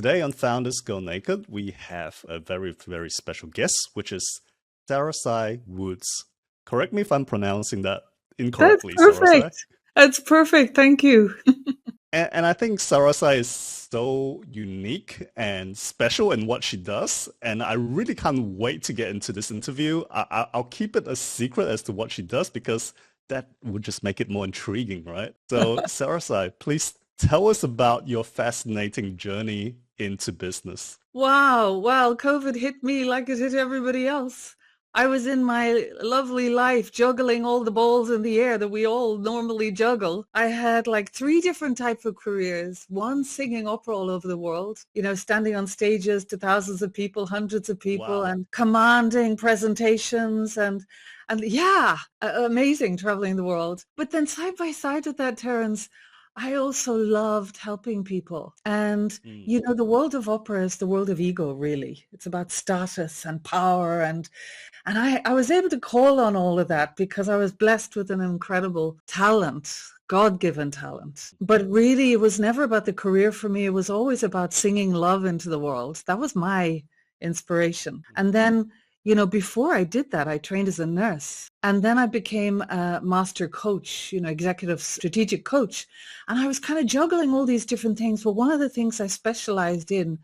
Today on Founders Go Naked, we have a very, very special guest, which is SaraSai Woods. Correct me if I'm pronouncing that That's incorrectly, SaraSai. perfect. That's perfect. Thank you. And I think SaraSai is so unique and special in what she does. And I really can't wait to get into this interview. I'll keep it a secret as to what she does because that would just make it more intriguing, right? So, SaraSai, please tell us about your fascinating journey into business. Wow. Wow. COVID hit me like it hit everybody else. I was in my lovely life juggling all the balls in the air that we all normally juggle. I had like three different types of careers. One, singing opera all over the world, standing on stages to thousands of people, hundreds of people, Wow. and commanding presentations and yeah, amazing traveling the world. But then side by side with that, Terence, I also loved helping people. And, Mm. the world of opera is the world of ego, really. It's about status and power. And I was able to call on all of that because I was blessed with an incredible talent, God-given talent. But really, it was never about the career for me. It was always about singing love into the world. That was my inspiration. And then before I did that, I trained as a nurse. And then I became a master coach, executive strategic coach. And I was kind of juggling all these different things. But one of the things I specialized in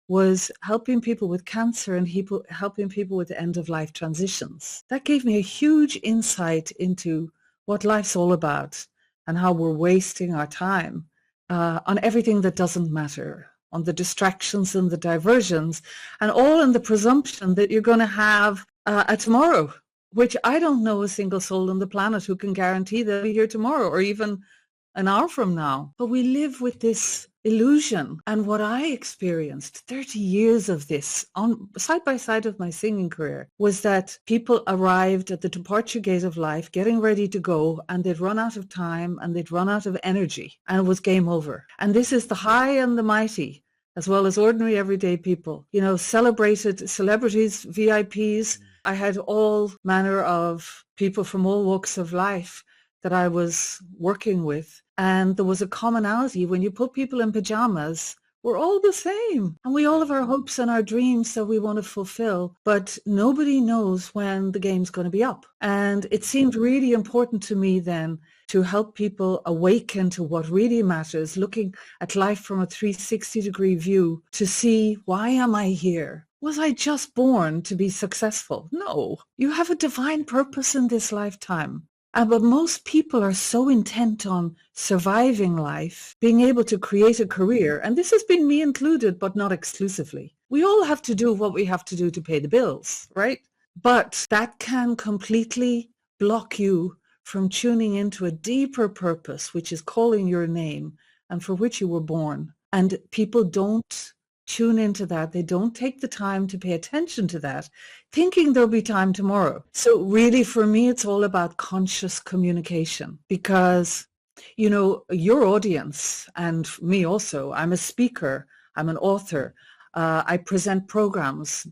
was helping people with cancer and helping people with end-of-life transitions. That gave me a huge insight into what life's all about and how we're wasting our time on everything that doesn't matter, on the distractions and the diversions, and all in the presumption that you're going to have a tomorrow, which I don't know a single soul on the planet who can guarantee they'll be here tomorrow or even an hour from now. But we live with this illusion. And what I experienced 30 years of this on side by side with my singing career was that people arrived at the departure gate of life getting ready to go, and they'd run out of time and they'd run out of energy, and it was game over. And this is the high and the mighty, as well as ordinary everyday people, celebrated celebrities, VIPs. I had all manner of people from all walks of life that I was working with. And there was a commonality. When you put people in pajamas, we're all the same. And we all have our hopes and our dreams that we want to fulfill. But nobody knows when the game's going to be up. And it seemed really important to me then to help people awaken to what really matters, looking at life from a 360-degree view to see, why am I here? Was I just born to be successful? No. You have a divine purpose in this lifetime. But most people are so intent on surviving life, being able to create a career, and this has been me included, but not exclusively. We all have to do what we have to do to pay the bills, right? But that can completely block you from tuning into a deeper purpose, which is calling your name and for which you were born. And people don't tune into that. They don't take the time to pay attention to that, thinking there'll be time tomorrow. So really, for me, it's all about conscious communication because, your audience and me also, I'm a speaker, I'm an author, I present programs,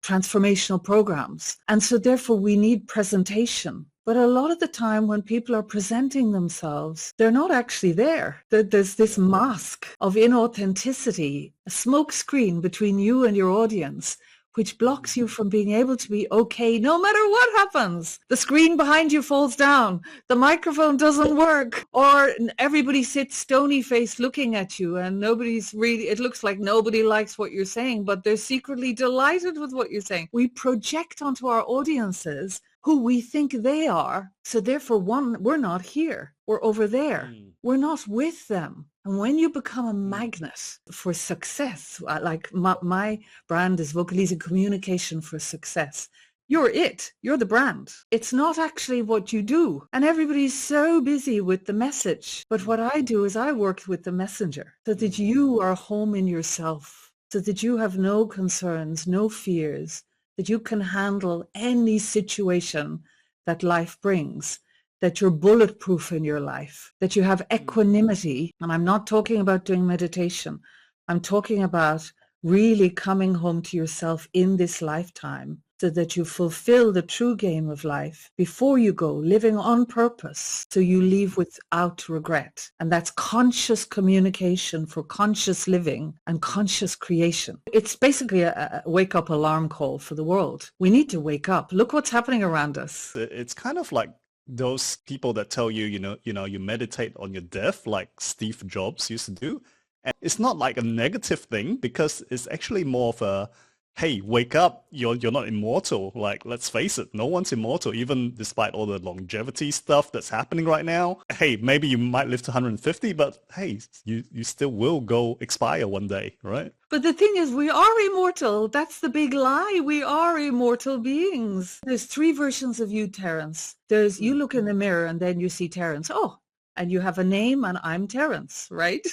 transformational programs. And so therefore we need presentation. But a lot of the time when people are presenting themselves, they're not actually there. There's this mask of inauthenticity, a smoke screen between you and your audience, which blocks you from being able to be okay no matter what happens. The screen behind you falls down, the microphone doesn't work, or everybody sits stony-faced looking at you and it looks like nobody likes what you're saying, but they're secretly delighted with what you're saying. We project onto our audiences who we think they are. So therefore, we're not here. We're over there. We're not with them. And when you become a magnet for success, like my brand is Vocalize Communication for Success. You're it. You're the brand. It's not actually what you do. And everybody's so busy with the message. But what I do is I work with the messenger so that you are home in yourself, so that you have no concerns, no fears, that you can handle any situation that life brings, that you're bulletproof in your life, that you have equanimity. And I'm not talking about doing meditation. I'm talking about really coming home to yourself in this lifetime so that you fulfill the true game of life before you go, living on purpose, so you leave without regret. And that's conscious communication for conscious living and conscious creation. It's basically a wake-up alarm call for the world. We need to wake up. Look what's happening around us. It's kind of like those people that tell you, you meditate on your death, like Steve Jobs used to do. And it's not like a negative thing, because it's actually more of a, hey, wake up, you're not immortal. Like, let's face it, no one's immortal, even despite all the longevity stuff that's happening right now. Hey, maybe you might live to 150, but hey, you still will go expire one day, right? But the thing is, we are immortal. That's the big lie. We are immortal beings. There's 3 versions of you, Terence. There's you look in the mirror and then you see Terence. Oh, and you have a name and I'm Terence, right?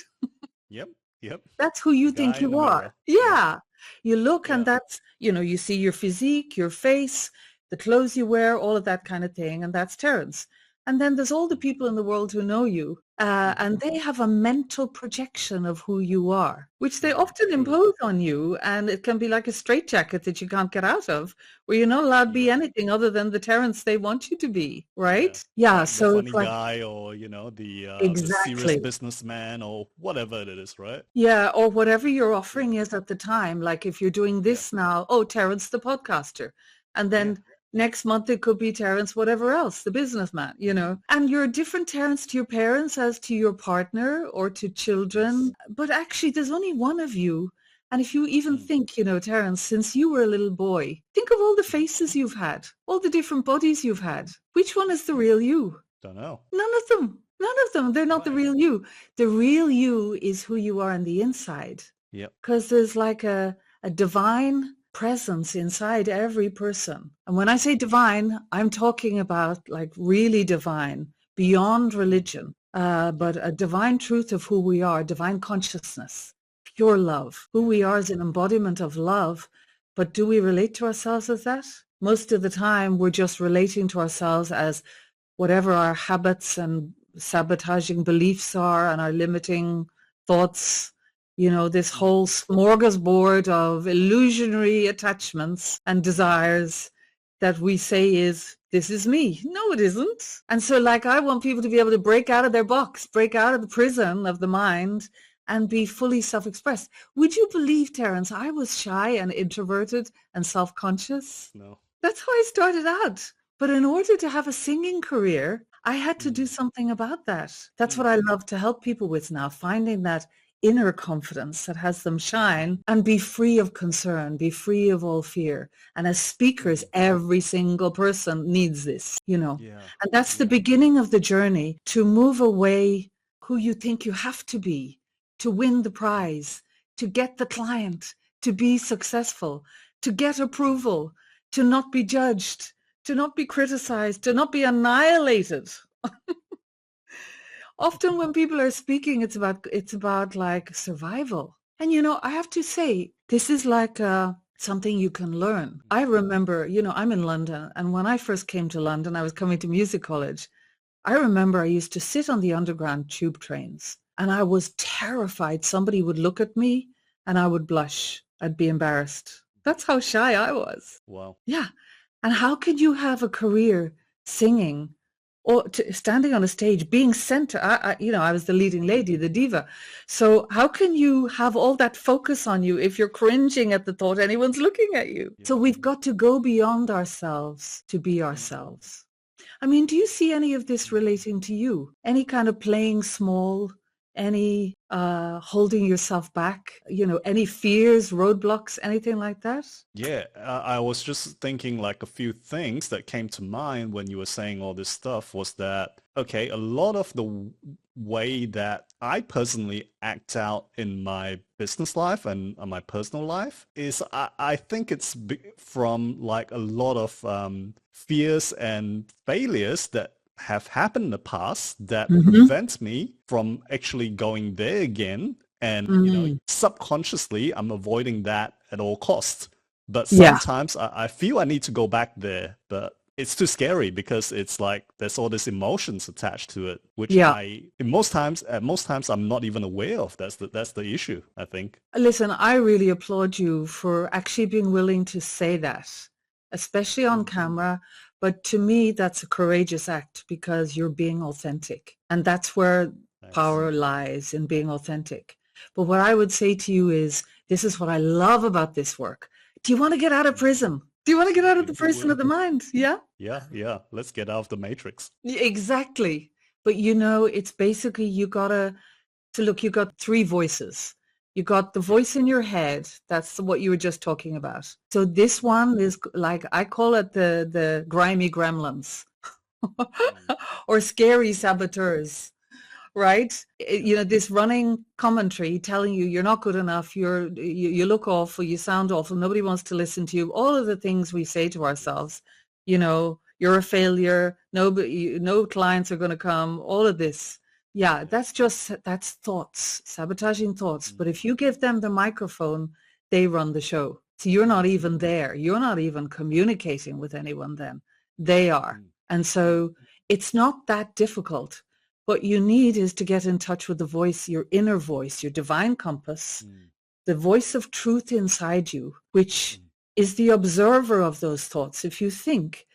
Yep. That's who you think you are. Yeah. You look and that's, you see your physique, your face, the clothes you wear, all of that kind of thing. And that's Terence. And then there's all the people in the world who know you, and they have a mental projection of who you are, which they often impose on you. And it can be like a straitjacket that you can't get out of, where you're not allowed to be anything other than the Terence they want you to be, right? Yeah. Like So the it's funny like, guy, or, the exactly. serious businessman, or whatever it is, right? Yeah, or whatever your offering is at the time. Like if you're doing this now, oh, Terence the podcaster. And then next month it could be Terence whatever else, the businessman, And you're a different Terence to your parents as to your partner or to children. But actually there's only one of you. And if you even think, Terence, since you were a little boy, think of all the faces you've had, all the different bodies you've had. Which one is the real you? Don't know. None of them. None of them. They're not the real you. The real you is who you are on the inside. Yep. Because there's like a divine presence inside every person. And when I say divine, I'm talking about like really divine, beyond religion, but a divine truth of who we are, divine consciousness, pure love. Who we are is an embodiment of love. But do we relate to ourselves as that? Most of the time, we're just relating to ourselves as whatever our habits and sabotaging beliefs are and our limiting thoughts, this whole smorgasbord of illusionary attachments and desires that we say is, this is me. No, it isn't. And so I want people to be able to break out of their box, break out of the prison of the mind and be fully self-expressed. Would you believe, Terence, I was shy and introverted and self-conscious? No. That's how I started out. But in order to have a singing career, I had to do something about that. That's what I love to help people with now, finding that inner confidence that has them shine and be free of concern, be free of all fear. And as speakers, every single person needs this, And that's the beginning of the journey, to move away who you think you have to be, to win the prize, to get the client, to be successful, to get approval, to not be judged, to not be criticized, to not be annihilated. Often when people are speaking, it's about like survival. And, I have to say, this is like something you can learn. I remember, I'm in London, and when I first came to London, I was coming to music college. I remember I used to sit on the underground tube trains, and I was terrified somebody would look at me and I would blush. I'd be embarrassed. That's how shy I was. Wow. Yeah. And how could you have a career singing or standing on a stage, being center? I was the leading lady, the diva. So how can you have all that focus on you if you're cringing at the thought anyone's looking at you? So we've got to go beyond ourselves to be ourselves. I mean, do you see any of this relating to you? Any kind of playing small, any holding yourself back, any fears, roadblocks, anything like that? Yeah, I was just thinking like a few things that came to mind when you were saying all this stuff was that, okay, a lot of the way that I personally act out in my business life and my personal life is I think it's from like a lot of fears and failures that have happened in the past that prevent me from actually going there again. And, subconsciously, I'm avoiding that at all costs. But sometimes I feel I need to go back there, but it's too scary because it's like there's all these emotions attached to it, which most times I'm not even aware of. That's the issue, I think. Listen, I really applaud you for actually being willing to say that. especially on camera. But to me, that's a courageous act because you're being authentic. And that's where power lies, in being authentic. But what I would say to you is, this is what I love about this work. Do you want to get out of prison? Do you want to get out of the prison of the mind? Yeah? Yeah. Let's get out of the matrix. Exactly. But it's basically you got three voices. You got the voice in your head. That's what you were just talking about. So this one is like, I call it the grimy gremlins or scary saboteurs, right? This running commentary telling you you're not good enough, you look awful, you sound awful, nobody wants to listen to you. All of the things we say to ourselves, you're a failure, no clients are going to come, all of this. Yeah, that's thoughts, sabotaging thoughts. But if you give them the microphone, they run the show. So you're not even there. You're not even communicating with anyone then. They are. And so it's not that difficult. What you need is to get in touch with the voice, your inner voice, your divine compass, the voice of truth inside you, which is the observer of those thoughts. If you think,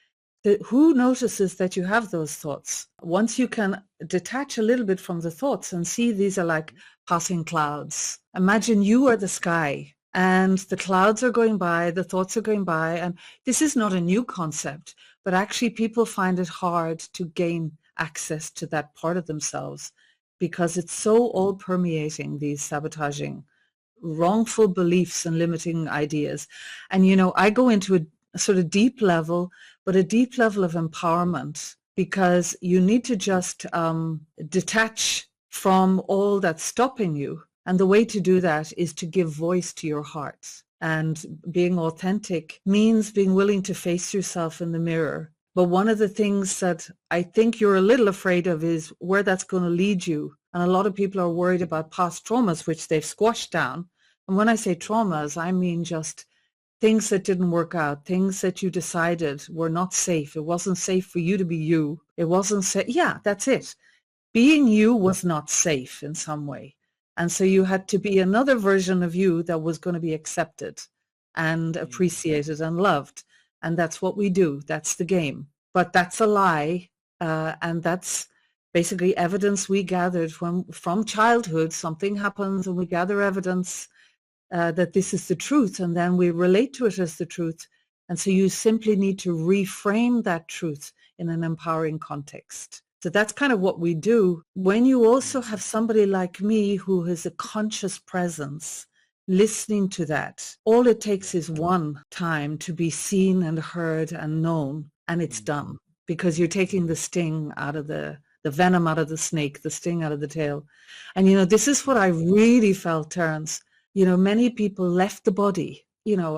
who notices that you have those thoughts? Once you can detach a little bit from the thoughts and see these are like passing clouds. Imagine you are the sky and the clouds are going by, the thoughts are going by. And this is not a new concept, but actually people find it hard to gain access to that part of themselves because it's so all permeating, these sabotaging, wrongful beliefs and limiting ideas. And, I go into a sort of deep level, but a deep level of empowerment, because you need to just detach from all that's stopping you. And the way to do that is to give voice to your heart. And being authentic means being willing to face yourself in the mirror. But one of the things that I think you're a little afraid of is where that's going to lead you. And a lot of people are worried about past traumas, which they've squashed down. And when I say traumas, I mean just things that didn't work out, things that you decided were not safe. It wasn't safe for you to be you. It wasn't safe. Yeah, that's it. Being you was not safe in some way. And so you had to be another version of you that was going to be accepted and appreciated and loved. And that's what we do. That's the game. But that's a lie. And that's basically evidence we gathered from childhood. Something happens and we gather evidence that this is the truth. And then we relate to it as the truth. And so you simply need to reframe that truth in an empowering context. So that's kind of what we do. When you also have somebody like me who has a conscious presence, listening to that, all it takes is one time to be seen and heard and known, and it's done, because you're taking the sting out of the venom out of the snake, the sting out of the tail. And, this is what I really felt, Terence. Many people left the body.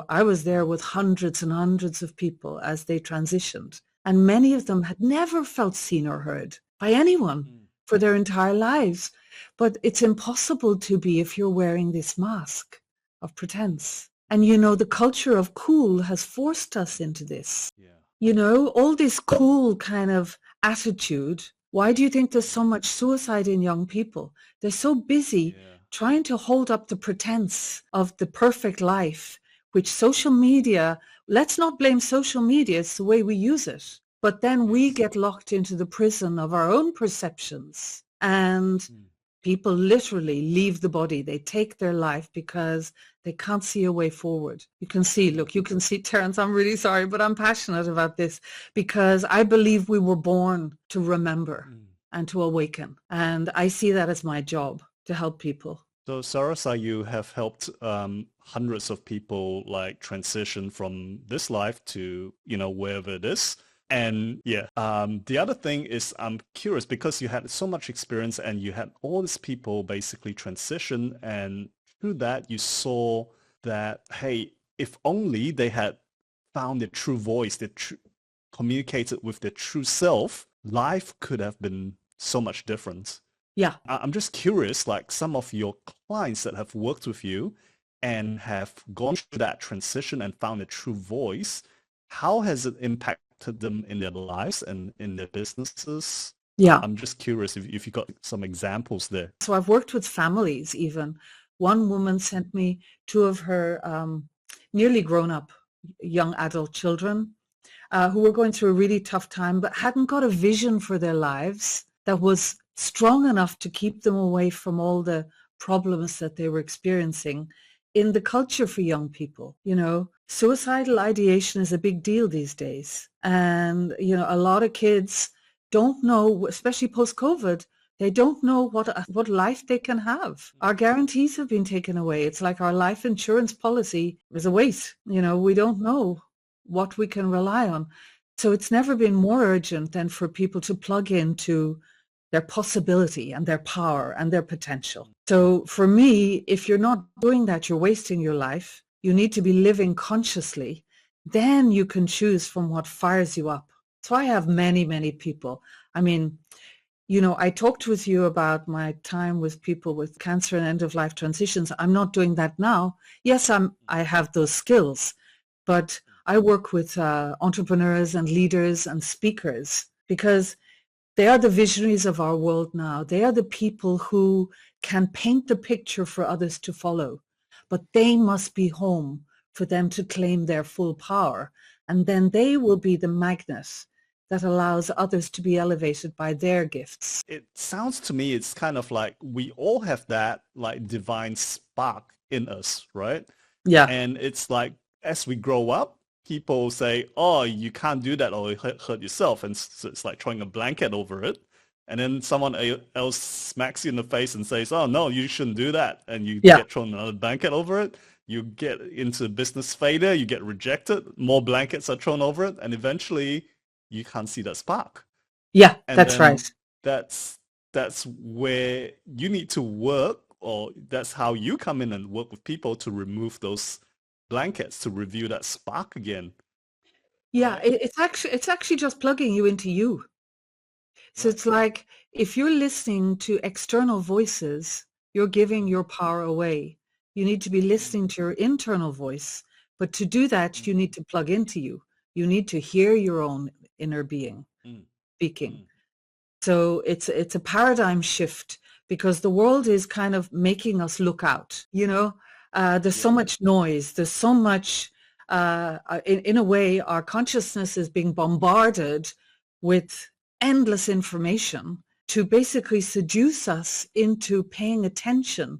I was there with hundreds and hundreds of people as they transitioned. And many of them had never felt seen or heard by anyone for their entire lives. But it's impossible to be if you're wearing this mask of pretense. And, the culture of cool has forced us into this. All this cool kind of attitude. Why do you think there's so much suicide in young people? They're so busy trying to hold up the pretense of the perfect life, which social media, let's not blame social media, it's the way we use it. But then we get locked into the prison of our own perceptions, and people literally leave the body. They take their life because they can't see a way forward. You can see, Terence, I'm really sorry, but I'm passionate about this because I believe we were born to remember and to awaken. And I see that as my job, to help people. So SaraSai, you have helped hundreds of people like transition from this life to, wherever it is. And the other thing is I'm curious because you had so much experience and you had all these people basically transition, and through that you saw that, hey, if only they had found their true voice, communicated with their true self, life could have been so much different. Yeah. I'm just curious, like some of your clients that have worked with you and have gone through that transition and found a true voice, how has it impacted them in their lives and in their businesses? Yeah. I'm just curious if you got some examples there. So I've worked with families even. One woman sent me two of her nearly grown up young adult children who were going through a really tough time but hadn't got a vision for their lives that was strong enough to keep them away from all the problems that they were experiencing in the culture for young people. Suicidal ideation is a big deal these days. And, a lot of kids don't know, especially post-COVID, they don't know what life they can have. Our guarantees have been taken away. It's like our life insurance policy is a waste. We don't know what we can rely on. So it's never been more urgent than for people to plug into their possibility and their power and their potential. So for me, if you're not doing that, you're wasting your life. You need to be living consciously. Then you can choose from what fires you up. So I have many, many people. I mean, I talked with you about my time with people with cancer and end-of-life transitions. I'm not doing that now. Yes, I have those skills, but I work with entrepreneurs and leaders and speakers because they are the visionaries of our world now. They are the people who can paint the picture for others to follow, but they must be home for them to claim their full power. And then they will be the magnet that allows others to be elevated by their gifts. It sounds to me, it's kind of like we all have that like divine spark in us, right? Yeah. And it's like as we grow up, people say, oh, you can't do that or you hurt yourself. And so it's like throwing a blanket over it. And then someone else smacks you in the face and says, oh, no, you shouldn't do that. And you get thrown another blanket over it. You get into business failure. You get rejected. More blankets are thrown over it. And eventually you can't see that spark. Yeah, and that's right. That's where you need to work, or that's how you come in and work with people to remove those blankets, to reveal that spark again. Yeah, it's actually just plugging you into you. So it's like if you're listening to external voices, you're giving your power away. You need to be listening to your internal voice, but to do that, you need to plug into you. You need to hear your own inner being speaking. So it's a paradigm shift because the world is kind of making us look out. There's so much noise. There's so much, in a way, our consciousness is being bombarded with endless information to basically seduce us into paying attention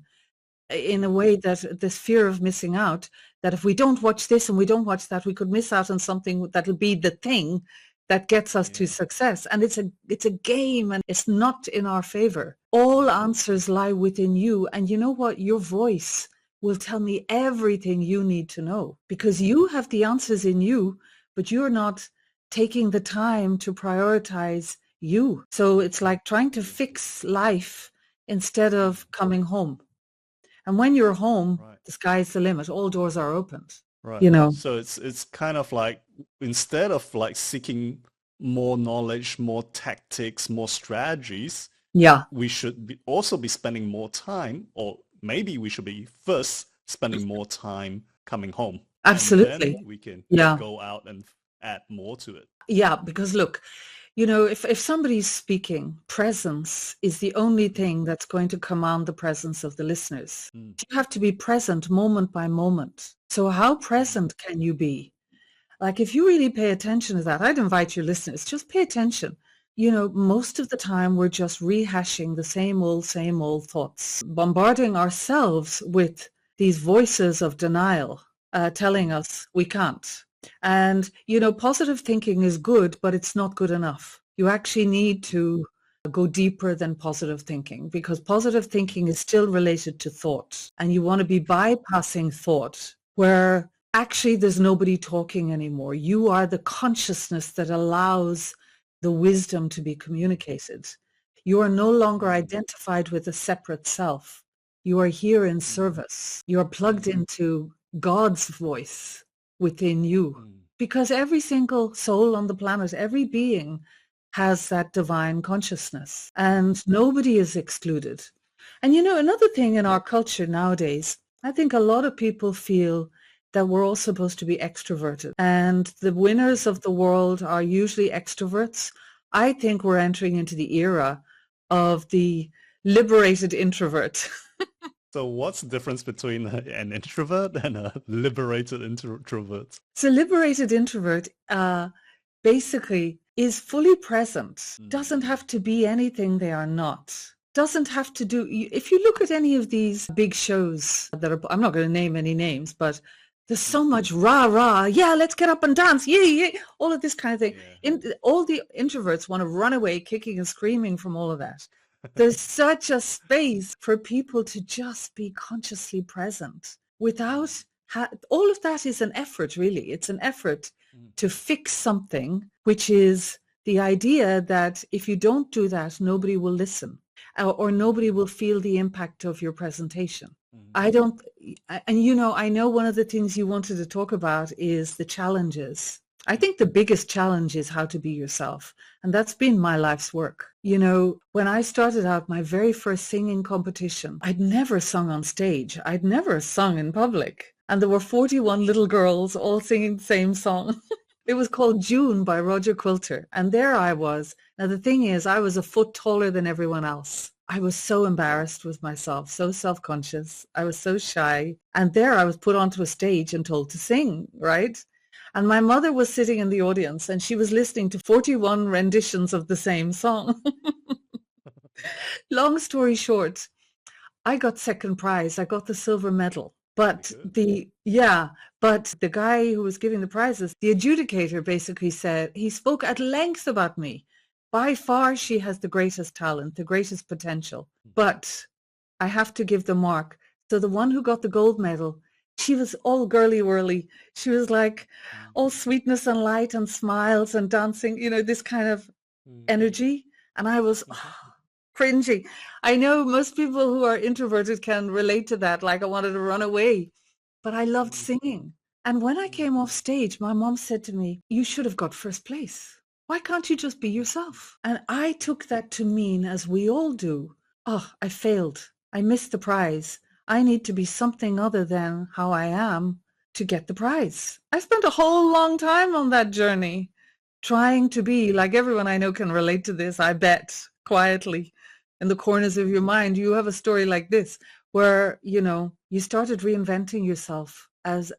in a way that this fear of missing out, that if we don't watch this and we don't watch that, we could miss out on something that'll be the thing that gets us to success. And it's a game and it's not in our favor. All answers lie within you. And you know what? Your voice will tell me everything you need to know because you have the answers in you, but you're not taking the time to prioritize you. So it's like trying to fix life instead of coming home. And when you're home, the sky's the limit. All doors are opened. Right. So it's kind of like instead of like seeking more knowledge, more tactics, more strategies, we should also be spending more time, or maybe we should be first spending more time coming home. Absolutely. And then we can go out and add more to it. Yeah, because look, if somebody's speaking, presence is the only thing that's going to command the presence of the listeners. You have to be present moment by moment. So how present can you be? Like if you really pay attention to that, I'd invite your listeners, just pay attention. Most of the time we're just rehashing the same old thoughts, bombarding ourselves with these voices of denial, telling us we can't. And, positive thinking is good, but it's not good enough. You actually need to go deeper than positive thinking because positive thinking is still related to thought. And you want to be bypassing thought where actually there's nobody talking anymore. You are the consciousness that allows the wisdom to be communicated. You are no longer identified with a separate self. You are here in service. You are plugged into God's voice within you because every single soul on the planet, every being has that divine consciousness and nobody is excluded. And another thing in our culture nowadays, I think a lot of people feel that we're all supposed to be extroverted and the winners of the world are usually extroverts. I think we're entering into the era of the liberated introvert. So what's the difference between an introvert and a liberated introvert? So liberated introvert basically is fully present, doesn't have to be anything they are not. Doesn't have to do, if you look at any of these big shows that are, I'm not going to name any names, but there's so much rah, yeah, let's get up and dance, yeah, all of this kind of thing. All the introverts want to run away kicking and screaming from all of that. There's such a space for people to just be consciously present without, all of that is an effort, really. It's an effort to fix something, which is the idea that if you don't do that, nobody will listen. Or nobody will feel the impact of your presentation. I don't, and I know one of the things you wanted to talk about is the challenges. I think the biggest challenge is how to be yourself. And that's been my life's work. When I started out my very first singing competition, I'd never sung on stage. I'd never sung in public. And there were 41 little girls all singing the same song. It was called June by Roger Quilter. And there I was. Now, the thing is, I was a foot taller than everyone else. I was so embarrassed with myself, so self-conscious. I was so shy. And there I was put onto a stage and told to sing, right? And my mother was sitting in the audience and she was listening to 41 renditions of the same song. Long story short, I got second prize. I got the silver medal. But the guy who was giving the prizes, the adjudicator basically said, he spoke at length about me. By far, she has the greatest talent, the greatest potential. But I have to give the mark. So the one who got the gold medal, she was all girly-whirly. She was like all sweetness and light and smiles and dancing, this kind of energy. And I was cringy. I know most people who are introverted can relate to that. Like I wanted to run away, but I loved singing. And when I came off stage, my mom said to me, you should have got first place. Why can't you just be yourself? And I took that to mean, as we all do, I failed. I missed the prize. I need to be something other than how I am to get the prize. I spent a whole long time on that journey trying to be like everyone I know can relate to this, I bet, quietly. In the corners of your mind, you have a story like this where, you started reinventing yourself as,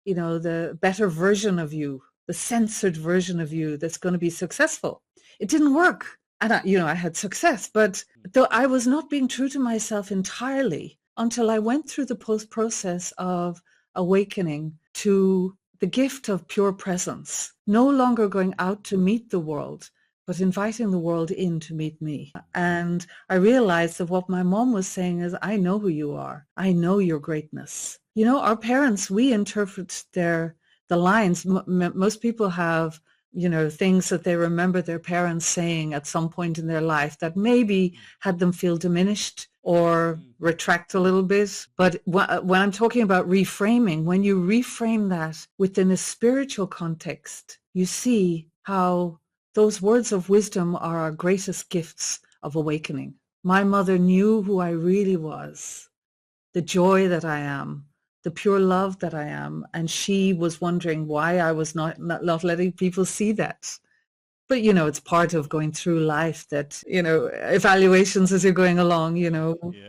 the better version of you, the censored version of you that's going to be successful. It didn't work. And I had success, but though I was not being true to myself entirely until I went through the process of awakening to the gift of pure presence, no longer going out to meet the world, but inviting the world in to meet me. And I realized that what my mom was saying is, I know who you are. I know your greatness. Our parents, we interpret the lines. Most people have, things that they remember their parents saying at some point in their life that maybe had them feel diminished or retract a little bit. But when I'm talking about reframing, when you reframe that within a spiritual context, you see how those words of wisdom are our greatest gifts of awakening. My mother knew who I really was, the joy that I am, the pure love that I am. And she was wondering why I was not letting people see that. But, it's part of going through life that, evaluations as you're going along,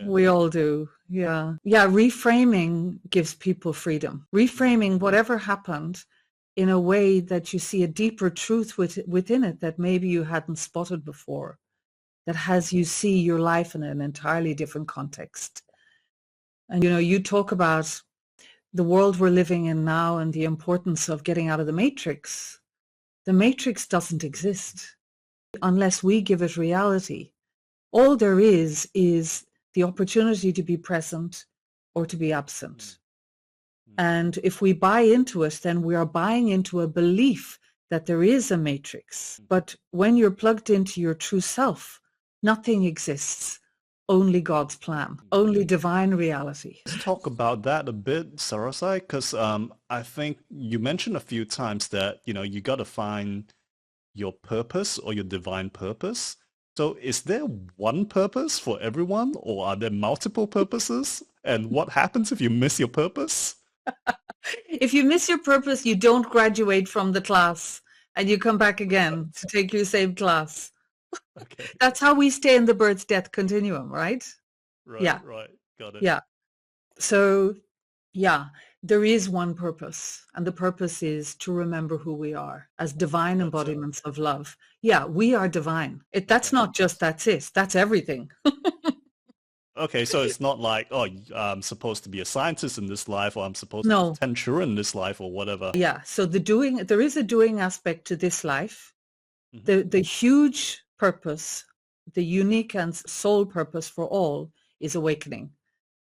we all do. Yeah. Yeah. Reframing gives people freedom. Reframing whatever happened in a way that you see a deeper truth within it that maybe you hadn't spotted before, that has you see your life in an entirely different context. And, you talk about the world we're living in now and the importance of getting out of the matrix. The matrix doesn't exist unless we give it reality. All there is the opportunity to be present or to be absent. And if we buy into it, then we are buying into a belief that there is a matrix. But when you're plugged into your true self, nothing exists. Only God's plan, only divine reality. Let's talk about that a bit, SaraSai, because I think you mentioned a few times that, you got to find your purpose or your divine purpose. So is there one purpose for everyone, or are there multiple purposes? And what happens if you miss your purpose? If you miss your purpose, you don't graduate from the class and you come back again to take your same class. Okay. That's how we stay in the birth death continuum, right? Right, Yeah. right. Got it. Yeah. So yeah, there is one purpose, and the purpose is to remember who we are as divine That's it. embodiments of love. Yeah, we are divine. That's Okay. not just that's it. That's everything. Okay, so it's not like, oh, I'm supposed to be a scientist in this life, or I'm supposed to have No. 10 children in this life, or whatever. Yeah. So there is a doing aspect to this life. Hmm. The huge purpose, the unique and sole purpose for all is awakening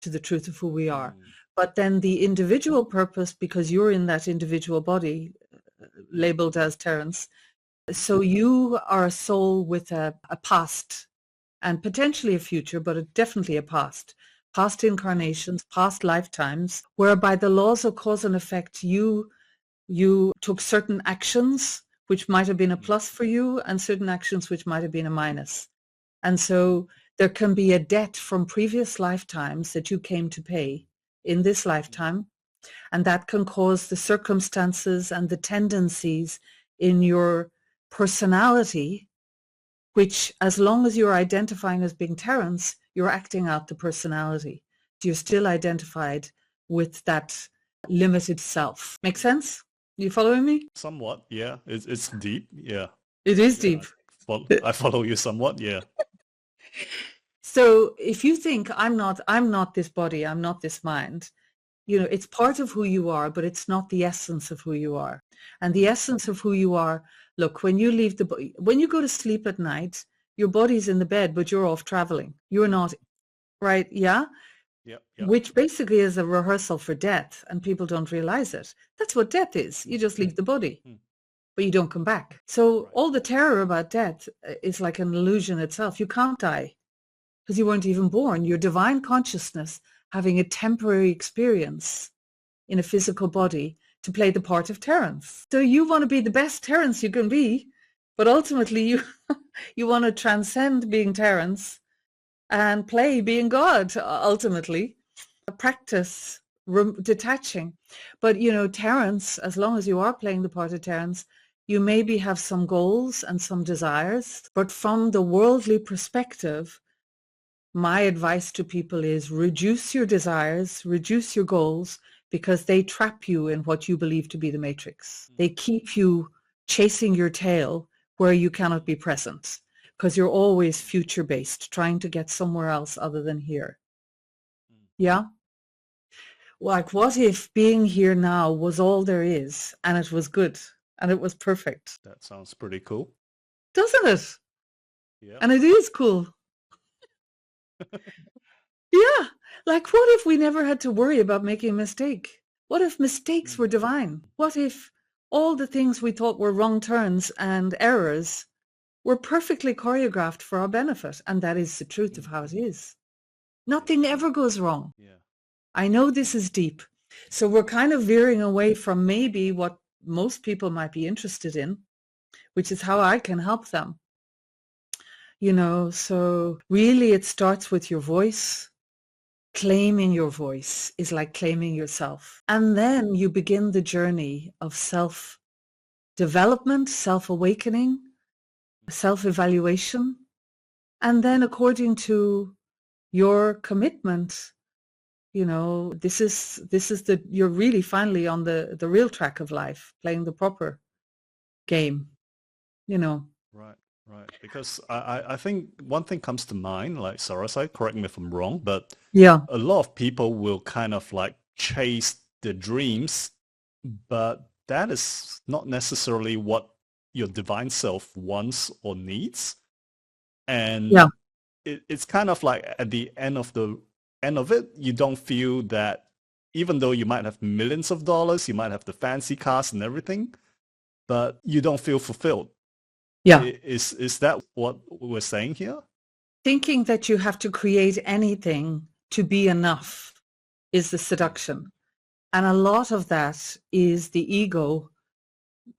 to the truth of who we are. Mm. But then the individual purpose, because you're in that individual body, Yeah. labeled as Terence, so you are a soul with a past and potentially a future, but definitely a past incarnations, past lifetimes, whereby the laws of cause and effect, you took certain actions which might have been a Mm. plus for you and certain actions which might have been a minus. And so there can be a debt from previous lifetimes that you came to pay in this lifetime, and that can cause the circumstances and the tendencies in your personality, which as long as you're identifying as being Terence, you're acting out the personality. You're still identified with that limited self. Make sense? You following me? Somewhat, yeah. It's deep, yeah. It is Yeah, deep. I follow you somewhat, yeah. So if you think I'm not this body, I'm not this mind, it's part of who you are, but it's not the essence of who you are. And the essence of who you are, look, when you go to sleep at night, your body's in the bed, but you're off traveling. You're not, right? Yeah. Yep, yep. Which basically is a rehearsal for death, and people don't realize it. That's what death is. You just leave the body, Mm. but you don't come back. So Right. all the terror about death is like an illusion itself. You can't die because you weren't even born. Your divine consciousness having a temporary experience in a physical body to play the part of Terence. So you want to be the best Terence you can be, but ultimately you want to transcend being Terence and play being God, ultimately. Practice detaching. But, Terence, as long as you are playing the part of Terence, you maybe have some goals and some desires, but from the worldly perspective, my advice to people is reduce your desires, reduce your goals, because they trap you in what you believe to be the matrix. They keep you chasing your tail where you cannot be present because you're always future-based, trying to get somewhere else other than here. Yeah? Like, what if being here now was all there is and it was good and it was perfect? That sounds pretty cool. Doesn't it? Yeah. And it is cool. Yeah. Like, what if we never had to worry about making a mistake? What if mistakes were divine? What if all the things we thought were wrong turns and errors were perfectly choreographed for our benefit? And that is the truth of how it is. Nothing ever goes wrong. Yeah. I know this is deep. So we're kind of veering away from maybe what most people might be interested in, which is how I can help them. So really it starts with your voice. Claiming your voice is like claiming yourself. And then you begin the journey of self-development, self-awakening, self-evaluation. And then according to your commitment, this is you're really finally on the real track of life, playing the proper game, Right, right. Because I think one thing comes to mind, like SaraSai, correct me if I'm wrong, but Yeah. a lot of people will kind of like chase their dreams, but that is not necessarily what your divine self wants or needs. And Yeah. it's kind of like at the end of it, you don't feel that even though you might have millions of dollars, you might have the fancy cars and everything, but you don't feel fulfilled. Yeah. Is that what we're saying here? Thinking that you have to create anything to be enough is the seduction. And a lot of that is the ego,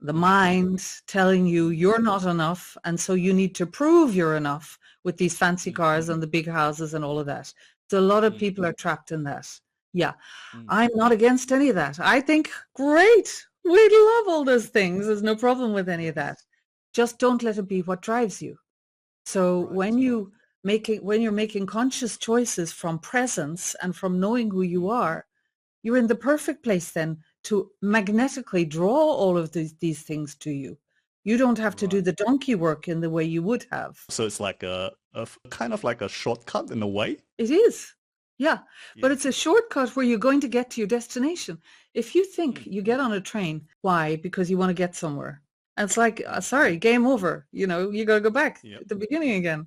the mind telling you you're not enough. And so you need to prove you're enough with these fancy cars and the big houses and all of that. So a lot of people are trapped in that. Yeah. I'm not against any of that. I think, great. We'd love all those things. There's no problem with any of that. Just don't let it be what drives you. So Right. when you when you're making conscious choices from presence and from knowing who you are, you're in the perfect place then to magnetically draw all of these things to you. You don't have to do Right. the donkey work in the way you would have. So it's like a kind of like a shortcut in a way. It is. Yeah. But Yeah. it's a shortcut where you're going to get to your destination. If you think Mm, you get on a train, why? Because you want to get somewhere. And it's like, sorry, game over. You got to go back yep. at the beginning again.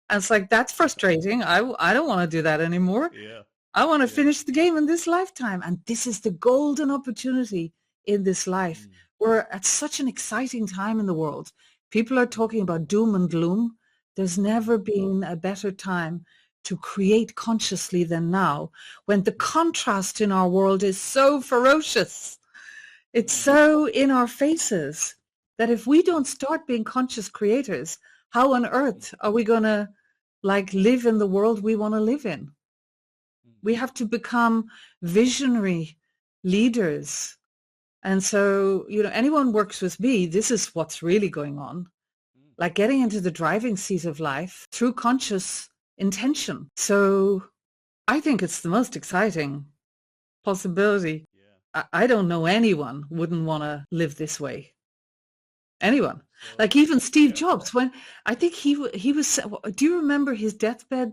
And it's like, that's frustrating. I don't want to do that anymore. Yeah. I want to Yeah. finish the game in this lifetime. And this is the golden opportunity in this life. Mm, We're at such an exciting time in the world. People are talking about doom and gloom. There's never been a better time to create consciously than now, when the contrast in our world is so ferocious. It's so in our faces that if we don't start being conscious creators, how on earth are we going to live in the world we want to live in? We have to become visionary leaders. And so, anyone works with me, this is what's really going on. Like getting into the driving seat of life through conscious intention. So I think it's the most exciting possibility. Yeah. I don't know anyone wouldn't want to live this way. Anyone. So, Like even Steve yeah. Jobs, when I think he was, do you remember his deathbed?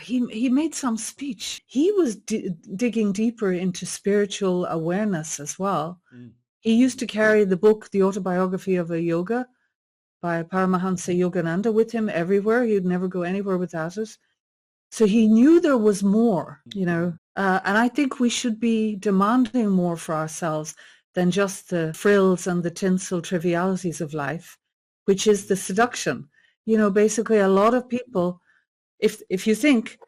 He made some speech. He was digging deeper into spiritual awareness as well. Mm, He used to carry the book, The Autobiography of a Yoga by Paramahansa Yogananda with him everywhere. He'd never go anywhere without it. So he knew there was more, and I think we should be demanding more for ourselves than just the frills and the tinsel trivialities of life, which is the seduction. Basically a lot of people, if you think,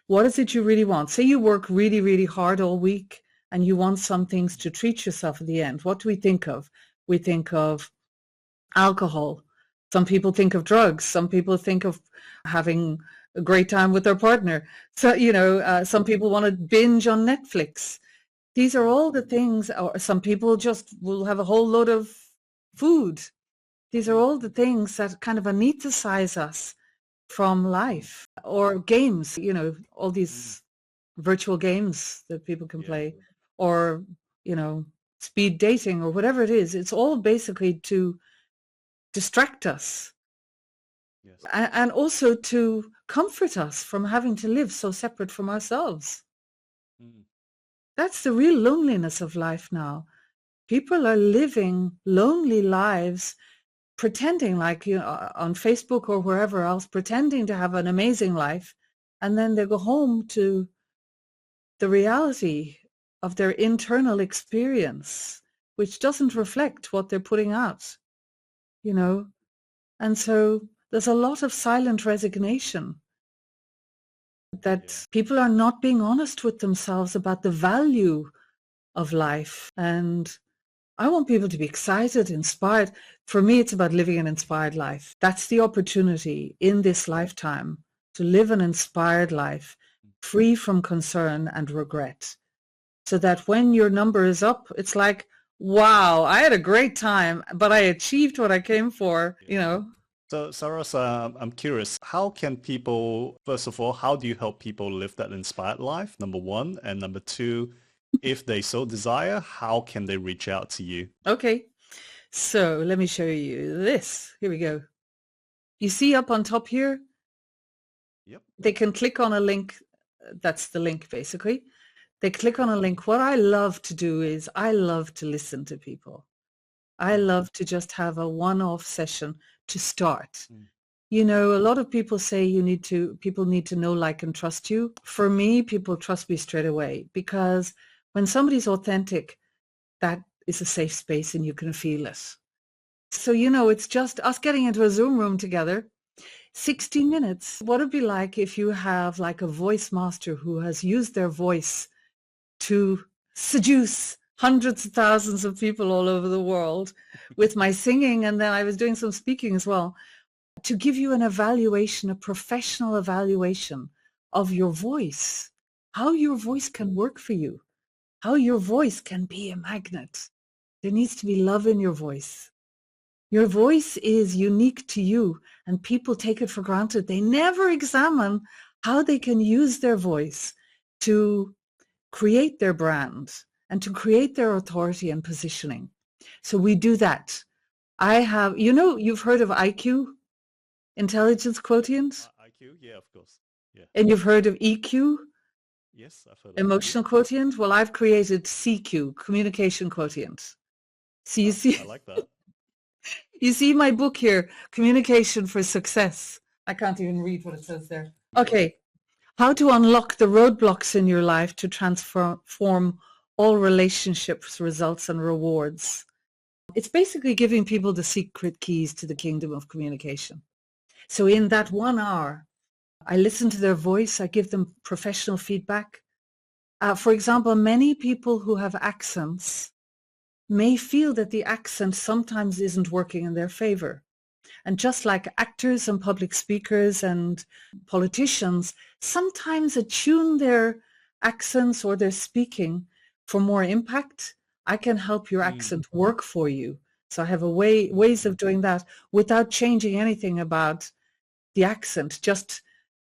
what is it you really want? Say you work really, really hard all week and you want some things to treat yourself at the end. What do we think of? We think of alcohol. Some people think of drugs. Some people think of having a great time with their partner. So, some people want to binge on Netflix. These are all the things, or some people just will have a whole load of food. These are all the things that kind of anesthetize us from life. Or games, all these virtual games that people can Yeah. play, or, speed dating or whatever it is. It's all basically to distract us. Yes. And also to comfort us from having to live so separate from ourselves. Mm, That's the real loneliness of life now. People are living lonely lives, pretending like, on Facebook or wherever else, pretending to have an amazing life. And then they go home to the reality of their internal experience, which doesn't reflect what they're putting out, And so there's a lot of silent resignation that people are not being honest with themselves about the value of life. And I want people to be excited, inspired. For me, it's about living an inspired life. That's the opportunity in this lifetime to live an inspired life, free from concern and regret. So that when your number is up, it's like, wow, I had a great time, but I achieved what I came for, So, SaraSai, I'm curious, how can people, first of all, how do you help people live that inspired life, number one? And number two, if they so desire, how can they reach out to you? Okay, so let me show you this. Here we go. You see up on top here? Yep. They can click on a link. That's the link, basically. They click on a link. What I love to do is I love to listen to people. I love to just have a one-off session to start. A lot of people say people need to know, like, and trust you. For me, people trust me straight away, because when somebody's authentic, that is a safe space and you can feel it. So, it's just us getting into a Zoom room together, 60 minutes. What would it be like if you have like a voice master who has used their voice to seduce hundreds of thousands of people all over the world with my singing, and then I was doing some speaking as well, to give you an evaluation, a professional evaluation of your voice, how your voice can work for you, how your voice can be a magnet. There needs to be love in your voice. Your voice is unique to you, and people take it for granted. They never examine how they can use their voice to create their brand and to create their authority and positioning. So we do that. I have, you've heard of IQ, intelligence quotient, IQ, yeah, of course. Yeah. and you've heard of EQ, Yes, I've heard of emotional quotient. Well, I've created CQ, communication quotient. So you see, I like that. you see my book here, Communication for Success. I can't even read what it says there. Okay. How to unlock the roadblocks in your life to transform all relationships, results, and rewards. It's basically giving people the secret keys to the kingdom of communication. So in that 1 hour, I listen to their voice. I give them professional feedback. For example, many people who have accents may feel that the accent sometimes isn't working in their favor. And just like actors and public speakers and politicians sometimes attune their accents or their speaking for more impact, I can help your accent work for you. So I have ways of doing that without changing anything about the accent, just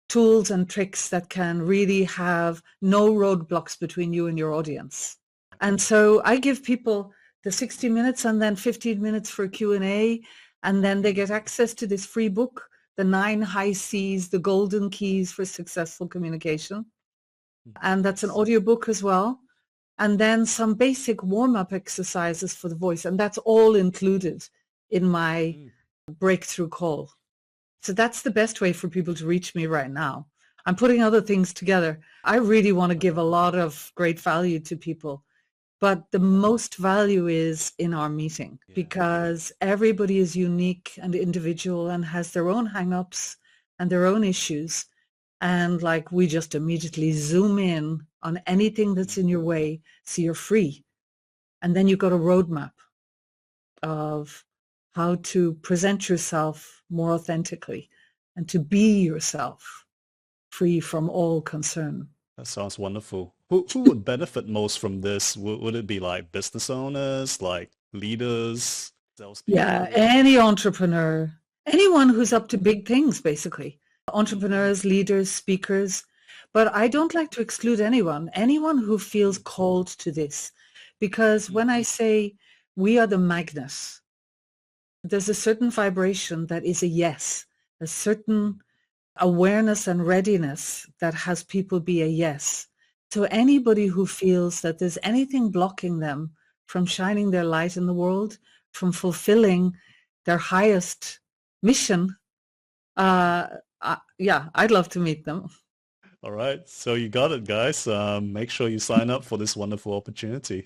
tools and tricks that can really have no roadblocks between you and your audience. And so I give people the 60 minutes and then 15 minutes for Q&A. And then they get access to this free book, The 9 High C's, The Golden Keys for Successful Communication. And that's an audiobook as well. And then some basic warm-up exercises for the voice. And that's all included in my breakthrough call. So that's the best way for people to reach me right now. I'm putting other things together. I really want to give a lot of great value to people. But the most value is in our meeting because everybody is unique and individual and has their own hang-ups and their own issues. And like we just immediately zoom in on anything that's in your way so you're free. And then you've got a roadmap of how to present yourself more authentically and to be yourself free from all concern. That sounds wonderful. Who would benefit most from this? Would it be like business owners, like leaders, salespeople? Yeah, any entrepreneur, anyone who's up to big things, basically. Entrepreneurs, leaders, speakers. But I don't like to exclude anyone who feels called to this. Because when I say we are the magnet, there's a certain vibration that is a yes, a certain awareness and readiness that has people be a yes. So anybody who feels that there's anything blocking them from shining their light in the world, from fulfilling their highest mission, yeah, I'd love to meet them. All right. So you got it, guys. Make sure you sign up for this wonderful opportunity.